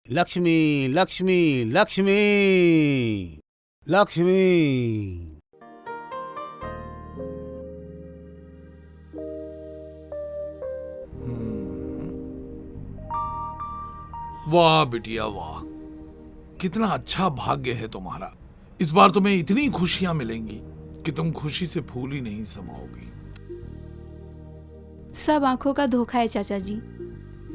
लक्ष्मी लक्ष्मी लक्ष्मी लक्ष्मी। वाह बिटिया वाह, कितना अच्छा भाग्य है तुम्हारा। इस बार तुम्हें इतनी खुशियां मिलेंगी कि तुम खुशी से फूल ही नहीं समाओगी। सब आंखों का धोखा है चाचा जी।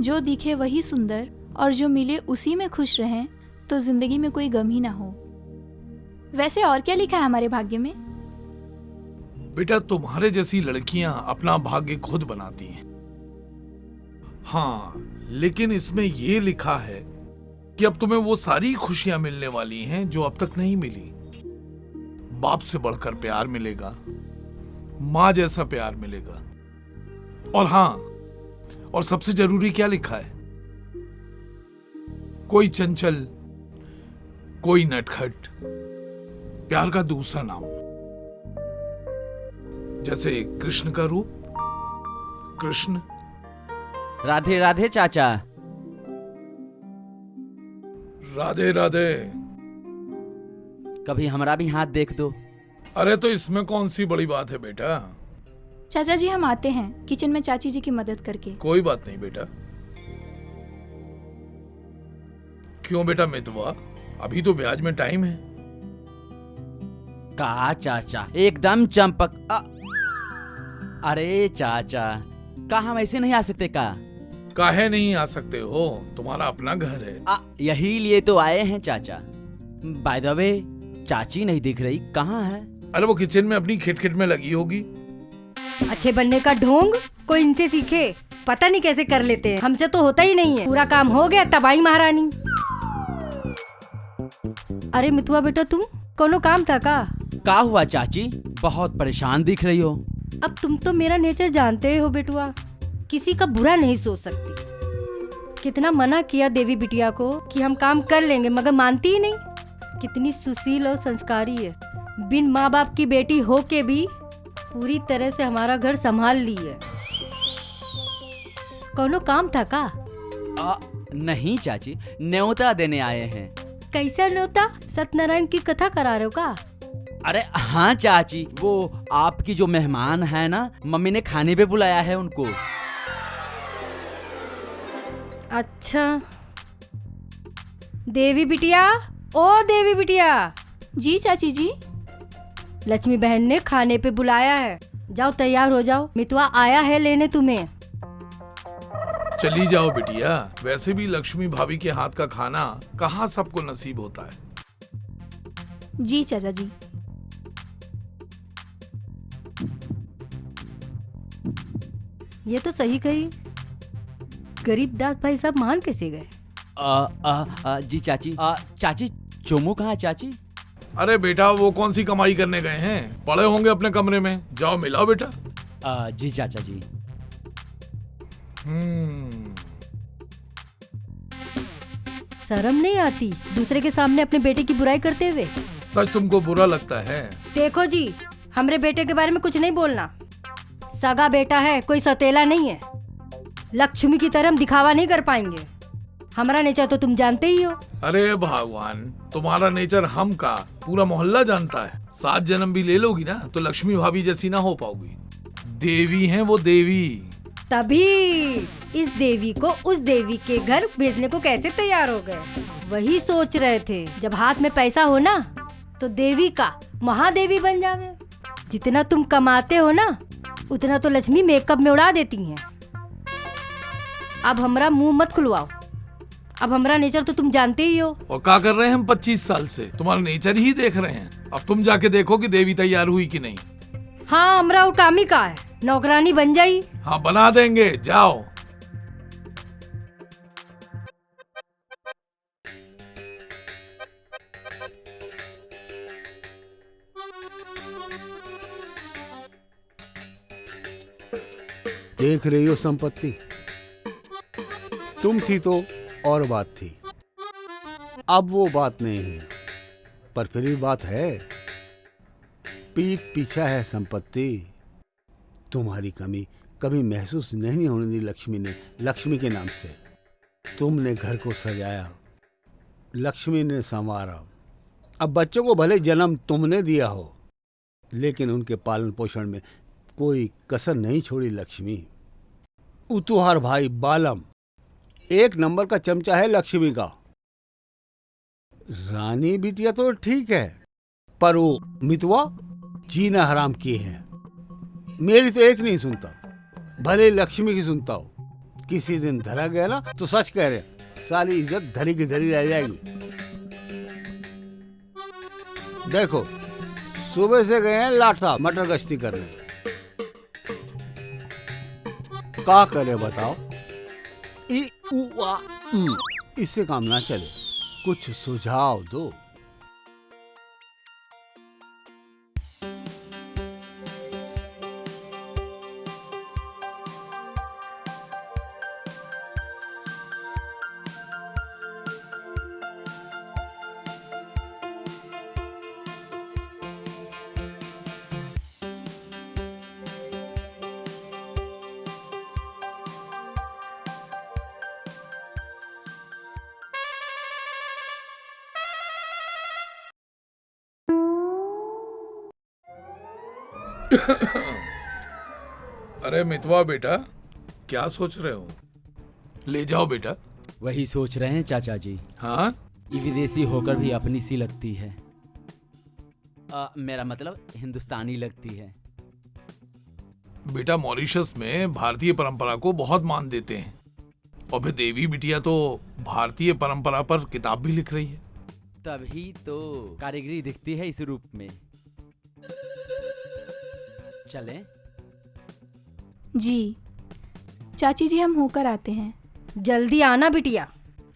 जो दिखे वही सुंदर और जो मिले उसी में खुश रहें तो जिंदगी में कोई गम ही ना हो। वैसे और क्या लिखा है हमारे भाग्य में? बेटा तुम्हारे जैसी लड़कियां अपना भाग्य खुद बनाती हैं। हाँ, लेकिन इसमें यह लिखा है कि अब तुम्हें वो सारी खुशियां मिलने वाली हैं जो अब तक नहीं मिली। बाप से बढ़कर प्यार मिलेगा, माँ जैसा प्यार मिलेगा, और हाँ, और सबसे जरूरी क्या लिखा है, कोई चंचल, कोई नटखट, प्यार का दूसरा नाम, जैसे कृष्ण का रूप, कृष्ण। राधे राधे चाचा। राधे राधे। कभी हमारा भी हाथ देख दो। अरे तो इसमें कौन सी बड़ी बात है बेटा। चाचा जी हम आते हैं किचन में चाची जी की मदद करके। कोई बात नहीं बेटा। क्यों बेटा मितवा, अभी तो ब्याज में टाइम है। कहा चाचा एकदम चंपक। अरे चाचा, का हम ऐसे नहीं आ सकते का? काहे नहीं आ सकते हो, तुम्हारा अपना घर है। यही लिए तो आए हैं चाचा। बाय द वे, चाची नहीं दिख रही, कहाँ है? अरे वो किचन में अपनी खिटखिट में लगी होगी। अच्छे बनने का ढोंग कोई इनसे सीखे, पता नहीं कैसे कर लेते हैं। हमसे तो होता ही नहीं है। पूरा काम हो गया तबाही महारानी। अरे मितुआ बेटा, तुम कोनो काम था का हुआ चाची? बहुत परेशान दिख रही हो। अब तुम तो मेरा नेचर जानते हो बेटुआ, किसी का बुरा नहीं सोच सकती। कितना मना किया देवी बिटिया को कि हम काम कर लेंगे, मगर मानती ही नहीं। कितनी सुशील और संस्कारी है, बिन माँ बाप की बेटी हो के भी पूरी तरह से हमारा घर संभाल ली है। कोनो काम था का? नहीं चाची, न्योता देने आए हैं। कैसा न्योता? सत्यनारायण की कथा करा रहे हो का? अरे हाँ चाची, वो आपकी जो मेहमान है ना, मम्मी ने खाने पे बुलाया है उनको। अच्छा देवी बिटिया, ओ देवी बिटिया। जी चाची जी। लक्ष्मी बहन ने खाने पे बुलाया है, जाओ तैयार हो जाओ, मितवा आया है लेने तुम्हें। चली जाओ बिटिया, वैसे भी लक्ष्मी भाभी के हाथ का खाना कहाँ सबको नसीब होता है। जी चाचा जी। ये तो सही कही, गरीब दास भाई साहब मान कैसे गए? जी चाची। चाची चोमू कहाँ है चाची? अरे बेटा वो कौन सी कमाई करने गए हैं, पड़े होंगे अपने कमरे में, जाओ मिलाओ बेटा। जी चाचा जी। शर्म नहीं आती दूसरे के सामने अपने बेटे की बुराई करते हुए? सच तुमको बुरा लगता है? देखो जी, हमरे बेटे के बारे में कुछ नहीं बोलना। सगा बेटा है, कोई सौतेला नहीं है। लक्ष्मी की तरह हम दिखावा नहीं कर पाएंगे। हमारा नेचर तो तुम जानते ही हो। अरे भगवान, तुम्हारा नेचर हम का पूरा मोहल्ला जानता है। 7 जन्म भी ले लोगी ना तो लक्ष्मी भाभी जैसी ना हो पाओगी। देवी हैं वो देवी। तभी इस देवी को उस देवी के घर भेजने को कैसे तैयार हो गए? वही सोच रहे थे, जब हाथ में पैसा हो ना तो देवी का महादेवी बन जावे। जितना तुम कमाते हो ना उतना तो लक्ष्मी मेकअप में उड़ा देती हैं। अब हमारा मुंह मत खुलवाओ, अब हमारा नेचर तो तुम जानते ही हो। और क्या कर रहे हैं हम 25 साल से, तुम्हारा नेचर ही देख रहे हैं। अब तुम जाके देखो कि देवी तैयार हुई कि नहीं। हाँ, हमारा काम ही का है, नौकरानी बन जाई। हाँ बना देंगे, जाओ। देख रही हो संपत्ति, तुम थी तो और बात थी, अब वो बात नहीं है, पर फिर भी बात है। पीठ पीछा है संपत्ति। तुम्हारी कमी कभी महसूस नहीं होने दी लक्ष्मी ने, लक्ष्मी के नाम से। तुमने घर को सजाया, लक्ष्मी ने संवारा। अब बच्चों को भले जन्म तुमने दिया हो, लेकिन उनके पालन पोषण में कोई कसर नहीं छोड़ी लक्ष्मी। उतुहार भाई बालम एक नंबर का चमचा है लक्ष्मी का। रानी बिटिया तो ठीक है, पर वो मितवा जीना हराम किए हैं। मेरी तो एक नहीं सुनता, भले लक्ष्मी की सुनता हो। किसी दिन धरा गया ना तो सच कह रहे, सारी इज्जत धरी की धरी रह जाएगी। देखो सुबह से गए हैं लाट साहब मटर गश्ती करने। क्या करे बताओ? ई उ आ इससे काम ना चले, कुछ सुझाव दो। अरे मितवा बेटा, क्या सोच रहे हो? ले जाओ बेटा। वही सोच रहे हैं चाचा जी। हाँ, ये विदेशी होकर भी अपनी सी लगती है। मेरा मतलब हिंदुस्तानी लगती है। बेटा मॉरिशस में भारतीय परंपरा को बहुत मान देते हैं, और फिर देवी बिटिया तो भारतीय परंपरा पर किताब भी लिख रही है। तभी तो कारीगरी दिखती है इस रूप में। चलें? जी चाची जी, हम होकर आते हैं। जल्दी आना बिटिया,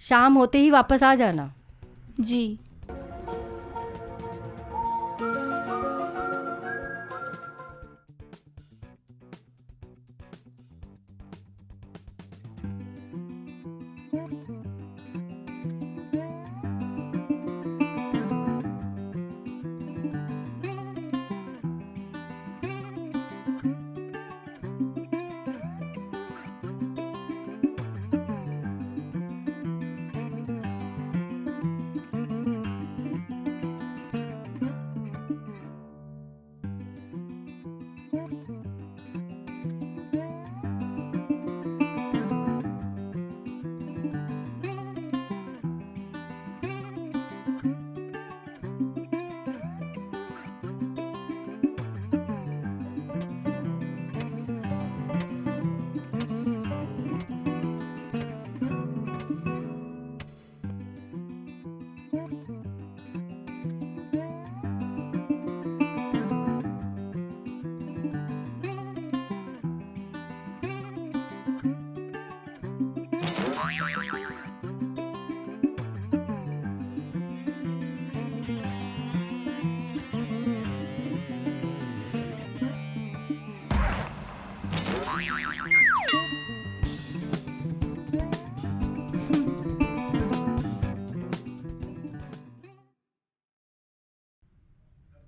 शाम होते ही वापस आ जाना। जी।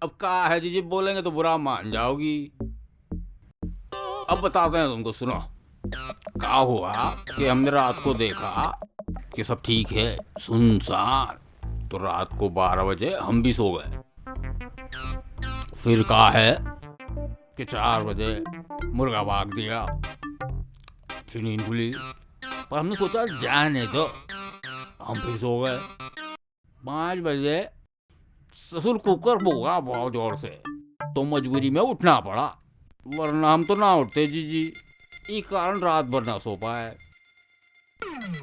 अब क्या है जीजी, बोलेंगे तो बुरा मान जाओगी। अब बताते हैं तुमको, सुनो। क्या हुआ कि हमने रात को देखा कि सब ठीक है, सुनसान, तो रात को 12 बजे हम भी सो गए। फिर कहा है कि 4 बजे मुर्गा भाग दिया, फिर नींद खुली, पर हमने सोचा जाने दो, हम फिर सो गए। 5 बजे ससुर कुकर भोगा बहुत जोर से, तो मजबूरी में उठना पड़ा, वरना हम तो ना उठते जीजी। इस कारण रात भर ना सो पाए।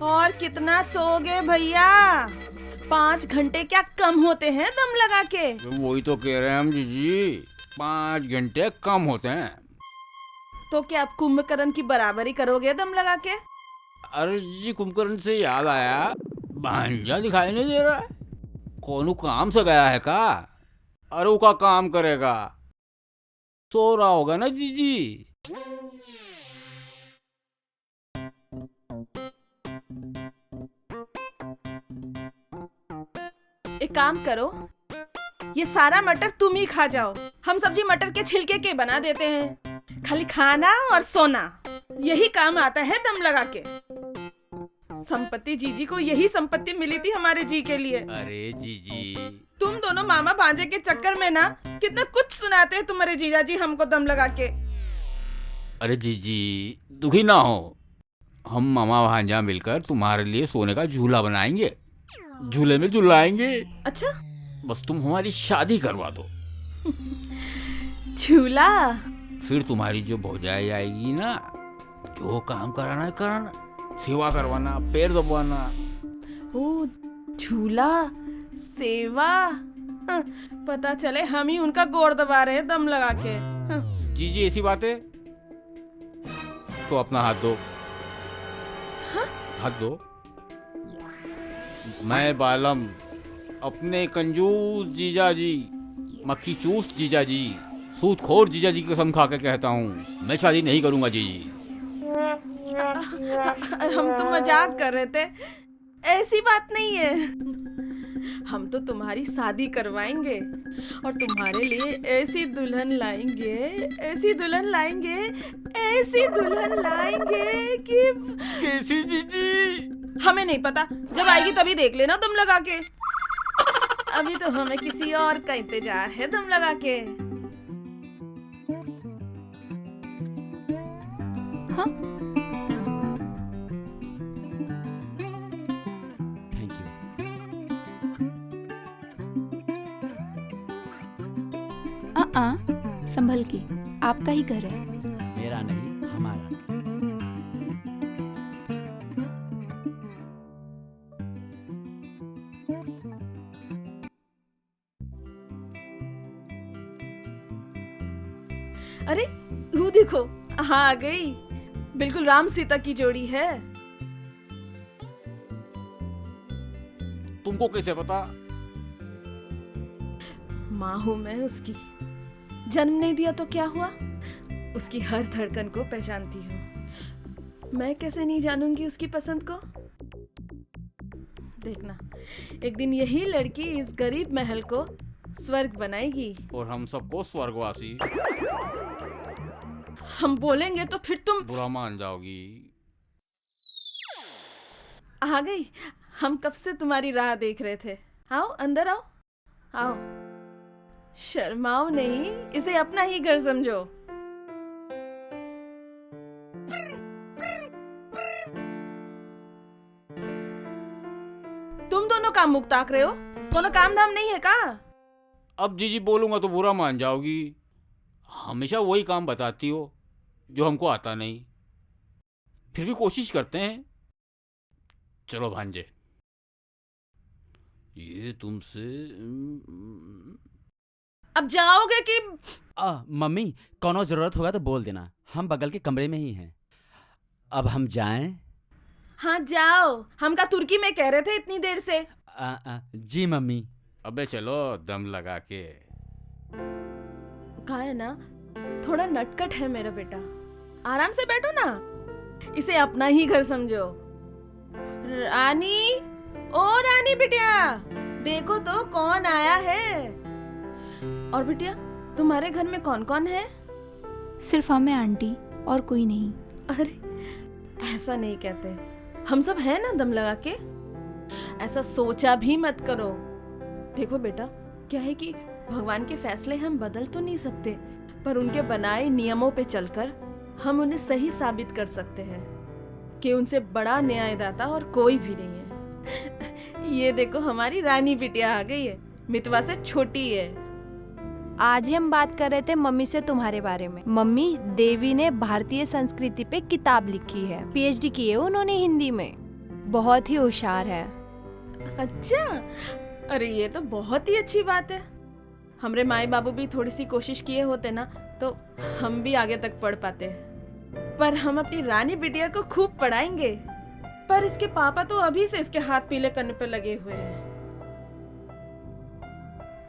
और कितना सोगे भैया? 5 घंटे क्या कम होते हैं दम लगा के? वही तो कह रहे हैं हम जीजी, 5 घंटे कम होते हैं। तो क्या आप कुंभकर्ण की बराबरी करोगे दम लगा के? अरे जी, कुंभकर्ण से याद आया, भांजा दिखाई नहीं दे रहा है। कौन काम से गया है का? अरे वो का काम करेगा, सो रहा होगा ना जीजी। एक काम करो, ये सारा मटर तुम ही खा जाओ, हम सब्जी मटर के छिलके के बना देते हैं। खाली खाना और सोना, यही काम आता है दम लगा के। संपत्ति जीजी को यही संपत्ति मिली थी हमारे जी के लिए। अरे जीजी, तुम दोनों मामा भांजे के चक्कर में ना कितना कुछ सुनाते हैं तुम्हारे जीजा जी हमको दम लगा के। अरे जीजी दुखी ना हो, हम मामा भांजा मिलकर तुम्हारे लिए सोने का झूला बनाएंगे, झूले में झुलाएंगे। अच्छा, बस तुम हमारी शादी करवा दो। झूला? फिर तुम्हारी जो भौजाई आएगी ना, जो काम कराना है कराना, सेवा करवाना, पैर दबाना। ओ झूला, सेवा। हाँ, पता चले हम ही उनका गोड़ दबा रहे हैं दम लगा के। हाँ। जीजी ऐसी बात है तो अपना हाथ दो। हाँ? हाथ दो। मैं बालम अपने कंजूस जीजा जी, मक्खी चूस जीजा जी, सूदखोर जीजा जी की कसम खा के कहता हूँ, मैं शादी नहीं करूंगा जीजी। हम तो मजाक कर रहे थे, ऐसी बात नहीं है। हम तो तुम्हारी शादी करवाएंगे और तुम्हारे लिए ऐसी दुल्हन लाएंगे, ऐसी दुल्हन लाएंगे, ऐसी दुल्हन लाएंगे कि कैसी जीजी? हमें नहीं पता, जब आएगी तभी देख लेना दम लगा के। अभी तो हमें किसी और का इंतजार है दम लगा के। हाँ? Thank you. संभल के, आपका ही घर है। मेरा नहीं, हमारा। अरे वो देखो, हाँ आ गई, बिल्कुल राम सीता की जोड़ी है। तुमको कैसे पता? माँ हूं मैं उसकी, जन्म नहीं दिया तो क्या हुआ, उसकी हर धड़कन को पहचानती हूँ। मैं कैसे नहीं जानूंगी उसकी पसंद को। देखना, एक दिन यही लड़की इस गरीब महल को स्वर्ग बनाएगी और हम सबको स्वर्गवासी। हम बोलेंगे तो फिर तुम बुरा मान जाओगी। आ गई, हम कब से तुम्हारी राह देख रहे थे। आओ अंदर आओ, आओ, शर्माओ नहीं, इसे अपना ही घर समझो। तुम दोनों काम मुक्त ताक रहे हो, कोनो काम धाम नहीं है का? अब जीजी बोलूंगा तो बुरा मान जाओगी। हमेशा वही काम बताती हो जो हमको आता नहीं, फिर भी कोशिश करते हैं। चलो भांजे, ये तुमसे अब जाओगे कि? मम्मी, कोनो जरूरत होगा तो बोल देना, हम बगल के कमरे में ही हैं। अब हम जाएं? हाँ जाओ, हम का तुर्की में कह रहे थे इतनी देर से। जी मम्मी। अबे चलो दम लगा के। कहा है ना, थोड़ा नटखट है मेरा बेटा, आराम से बैठो ना, इसे अपना ही घर समझो। रानी, ओ रानी बिटिया, देखो तो कौन आया है। और बिटिया, तुम्हारे घर में कौन कौन है? सिर्फ हम हैं आंटी, और कोई नहीं। अरे ऐसा नहीं कहते, हम सब हैं ना दम लगा के। ऐसा सोचा भी मत करो। देखो बेटा, क्या है कि भगवान के फैसले हम बदल तो नहीं सकते, पर उनके बनाए नियमों पे चलकर हम उन्हें सही साबित कर सकते हैं कि उनसे बड़ा न्यायदाता और कोई भी नहीं है। ये देखो, हमारी रानी बिटिया आ गई है, मितवा से छोटी है। आज ही हम बात कर रहे थे मम्मी से तुम्हारे बारे में। मम्मी, देवी ने भारतीय संस्कृति पे किताब लिखी है, पीएचडी की है उन्होंने हिंदी में, बहुत ही होशियार है। अच्छा, अरे ये तो बहुत ही अच्छी बात है। हमरे माए बाबू भी थोड़ी सी कोशिश किए होते ना तो हम भी आगे तक पढ़ पाते। पर हम अपनी रानी बिटिया को खूब पढ़ाएंगे। पर इसके पापा तो अभी से इसके हाथ पीले करने पे लगे हुए हैं।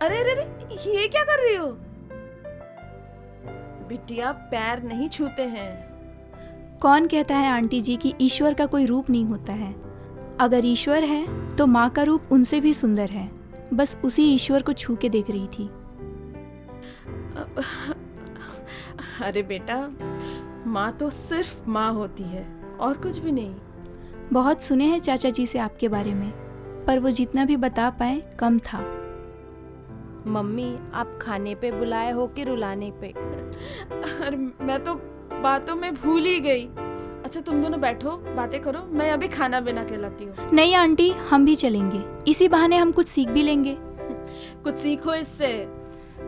अरे अरे अरे, ये क्या कर रही हो? बिटिया पैर नहीं छूते हैं। कौन कहता है आंटी जी कि ईश्वर का कोई रूप नहीं होता है? अगर ईश्वर है तो माँ का रूप उनसे भी सुंदर है। बस उसी ईश्वर को छू के देख रही थी। अरे बेटा, माँ तो सिर्फ माँ होती है और कुछ भी नहीं। बहुत सुने हैं चाचा जी से आपके बारे में, पर वो जितना भी बता पाए कम था। मम्मी, आप खाने पे बुलाए हो कि रुलाने पे? अरे मैं तो बातों में भूल ही गई। अच्छा तुम दोनों बैठो, बातें करो, मैं अभी खाना बना के लाती हूँ। नहीं आंटी, हम भी चलेंगे, इसी बहाने हम कुछ सीख भी लेंगे। कुछ सीखो इससे।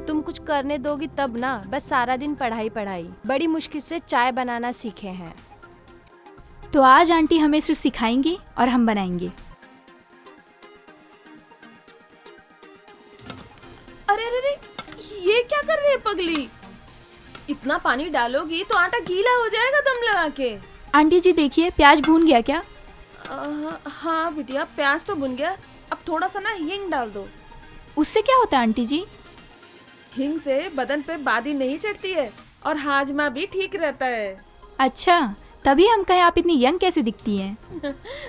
तुम कुछ करने दोगी तब ना, बस सारा दिन पढ़ाई पढ़ाई। बड़ी मुश्किल से चाय बनाना सीखे हैं। तो आज आंटी हमें सिर्फ सिखाएंगी और हम बनाएंगे। अरे अरे अरे, ये क्या कर रही है पगली? इतना पानी डालोगी तो आटा गीला हो जाएगा दम लगा के। आंटी जी देखिए, प्याज भून गया क्या? हाँ बिटिया, प्याज तो भुन गया। अब थोड़ा सा ना हींग डाल दो। उससे क्या होता है आंटी जी? हींग से बदन पे बादी नहीं चढ़ती है और हाजमा भी ठीक रहता है। अच्छा, तभी हम कहें आप इतनी यंग कैसे दिखती हैं।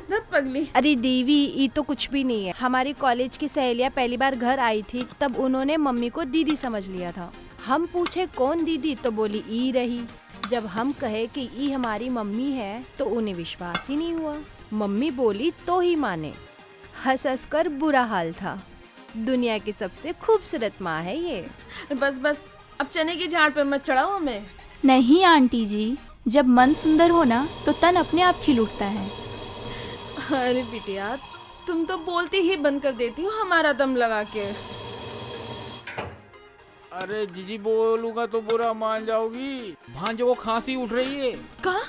धत पगली। अरे देवी, ये तो कुछ भी नहीं है। हमारी कॉलेज की सहेलियां पहली बार घर आई थी, तब उन्होंने मम्मी को दीदी समझ लिया था। हम पूछे कौन दीदी, तो बोली ई रही। जब हम कहे कि ई हमारी मम्मी है तो उन्हें विश्वास ही नहीं हुआ। मम्मी बोली तो ही माने। हंस हंस कर बुरा हाल था। दुनिया की सबसे खूबसूरत माँ है ये। बस बस, अब चने की झाड़ पे मत चढ़ाओ हमें। नहीं आंटी जी, जब मन सुंदर हो ना तो तन अपने आप खिल उठता है। अरे बिटिया, तुम तो बोलती ही बंद कर देती हो हमारा दम लगा के। अरे जीजी बोलूंगा तो बुरा मान जाओगी। भांजे को खांसी उठ रही है। कहा?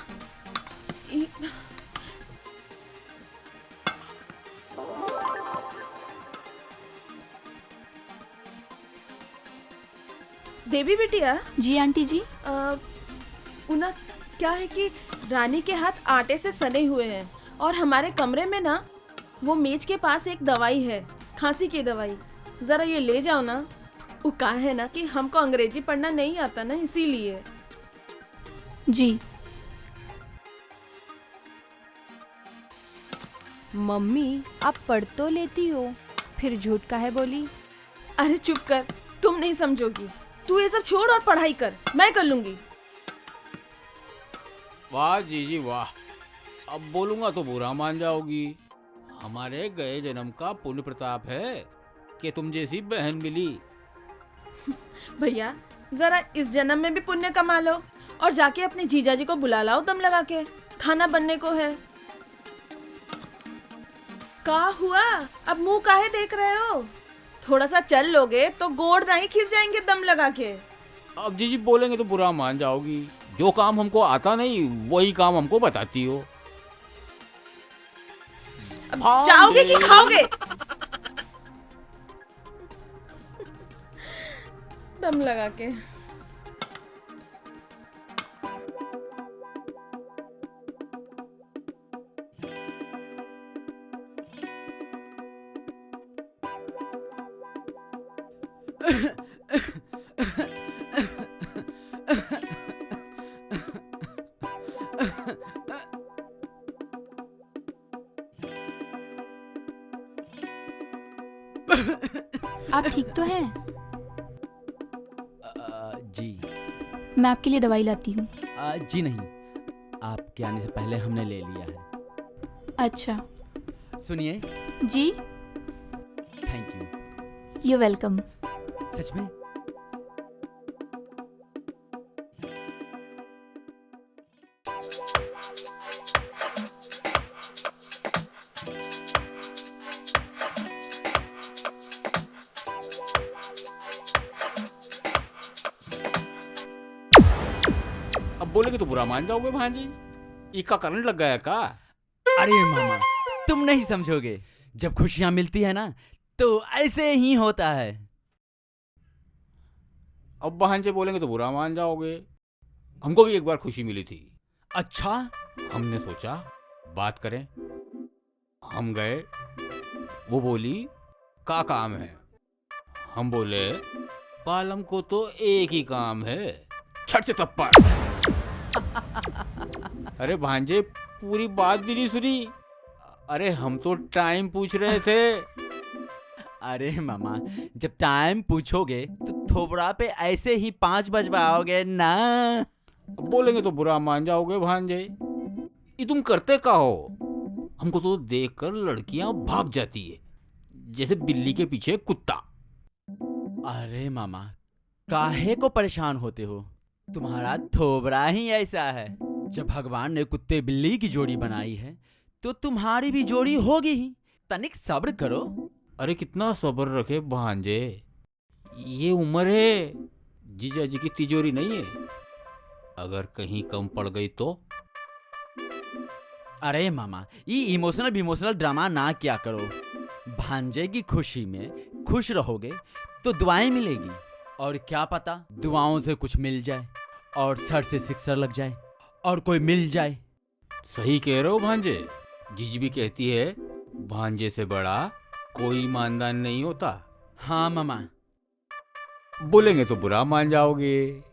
देवी बिटिया। जी आंटी जी। उना क्या है कि रानी के हाथ आटे से सने हुए हैं और हमारे कमरे में ना वो मेज के पास एक दवाई है, खांसी की दवाई। जरा ये ले जाओ ना। वो कहा है ना कि हमको अंग्रेजी पढ़ना नहीं आता ना, इसीलिए। जी। मम्मी, आप पढ़ तो लेती हो, फिर झूठ काहे बोली? अरे चुप कर, तुम नहीं समझोगी। तू ये सब छोड़ और पढ़ाई कर, मैं कर लूंगी। वाह जीजी वाह, अब बोलूंगा तो बुरा मान जाओगी। हमारे गए जन्म का पुण्य प्रताप है कि तुम जैसी बहन मिली। भैया, जरा इस जन्म में भी पुण्य कमा लो और जाके अपने जीजा जी को बुला लाओ दम लगा के। खाना बनने को है। का हुआ? अब मुंह काहे देख रहे हो? थोड़ा सा चल लोगे तो गोड़ नहीं खिंच जाएंगे दम लगा के। अब जीजी बोलेंगे तो बुरा मान जाओगी। जो काम हमको आता नहीं वही काम हमको बताती हो। अब जाओगे कि खाओगे? दम लगा के। आप ठीक तो हैं? जी। मैं आपके लिए दवाई लाती हूँ। जी नहीं, आपके आने से पहले हमने ले लिया है। अच्छा। सुनिए। जी। Thank you. You welcome. सच में? अब बोलेंगे तो बुरा मान जाओगे भांजी। इका करंट लग गया का? अरे मामा, तुम नहीं समझोगे। जब खुशियां मिलती है ना तो ऐसे ही होता है। अब भांजे बोलेंगे तो बुरा मान जाओगे। हमको भी एक बार खुशी मिली थी। अच्छा? हमने सोचा बात करें। हम गए, वो बोली का काम है। हम बोले पालम को तो एक ही काम है, छट से थप्पड़। अरे भांजे पूरी बात भी नहीं सुनी। अरे हम तो टाइम पूछ रहे थे। अरे मामा, जब टाइम पूछोगे तो थोबड़ा पे ऐसे ही 5 बजवाओगे ना। बोलेंगे तो बुरा मान जाओगे भांजे। ये तुम करते का हो? हमको तो देखकर लड़कियां भाग जाती है, जैसे बिल्ली के पीछे कुत्ता। अरे मामा, काहे को परेशान होते हो? तुम्हारा थोबरा ही ऐसा है। जब भगवान ने कुत्ते बिल्ली की जोड़ी बनाई है तो तुम्हारी भी जोड़ी होगी ही। तनिक सब्र करो। अरे कितना सब्र रखे भांजे, ये उम्र है, जीजा जी की तिजोरी नहीं है। अगर कहीं कम पड़ गई तो? अरे मामा, ये इमोशनल ड्रामा ना क्या करो। भांजे की खुशी में खुश रहोगे तो दुआएं मिलेगी, और क्या पता दुआओं से कुछ मिल जाए और सर से सिक्सर लग जाए और कोई मिल जाए। सही कह रहे हो भांजे। जीजी भी कहती है भांजे से बड़ा कोई ईमानदार नहीं होता। हाँ मामा। बोलेंगे तो बुरा मान जाओगे।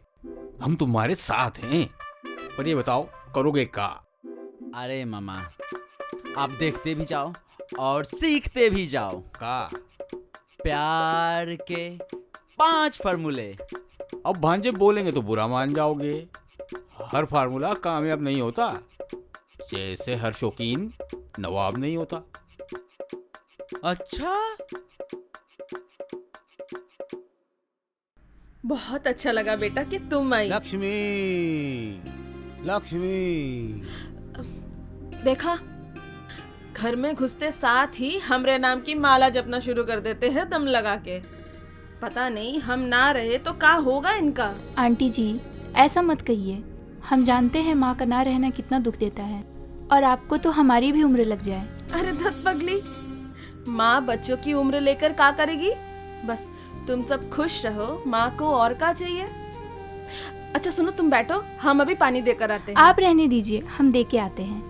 हम तुम्हारे साथ हैं, पर ये बताओ करोगे क्या? अरे मामा, आप देखते भी जाओ और सीखते भी जाओ। का? प्यार के 5 फार्मूले। अब भांजे बोलेंगे तो बुरा मान जाओगे। हर फार्मूला कामयाब नहीं होता, जैसे हर शौकीन नवाब नहीं होता। अच्छा, बहुत अच्छा लगा बेटा कि तुम आई। लक्ष्मी, लक्ष्मी। देखा, घर में घुसते साथ ही हमरे नाम की माला जपना शुरू कर देते हैं दम लगा के। पता नहीं हम ना रहे तो क्या होगा इनका। आंटी जी, ऐसा मत कहिए। हम जानते हैं माँ का ना रहना कितना दुख देता है, और आपको तो हमारी भी उम्र लग जाए। अरे धत पगली, माँ बच्चों की उम्र लेकर क्या करेगी? बस तुम सब खुश रहो, माँ को और क्या चाहिए। अच्छा सुनो, तुम बैठो, हम अभी पानी देकर आते हैं। आप रहने दीजिए, हम दे के आते हैं।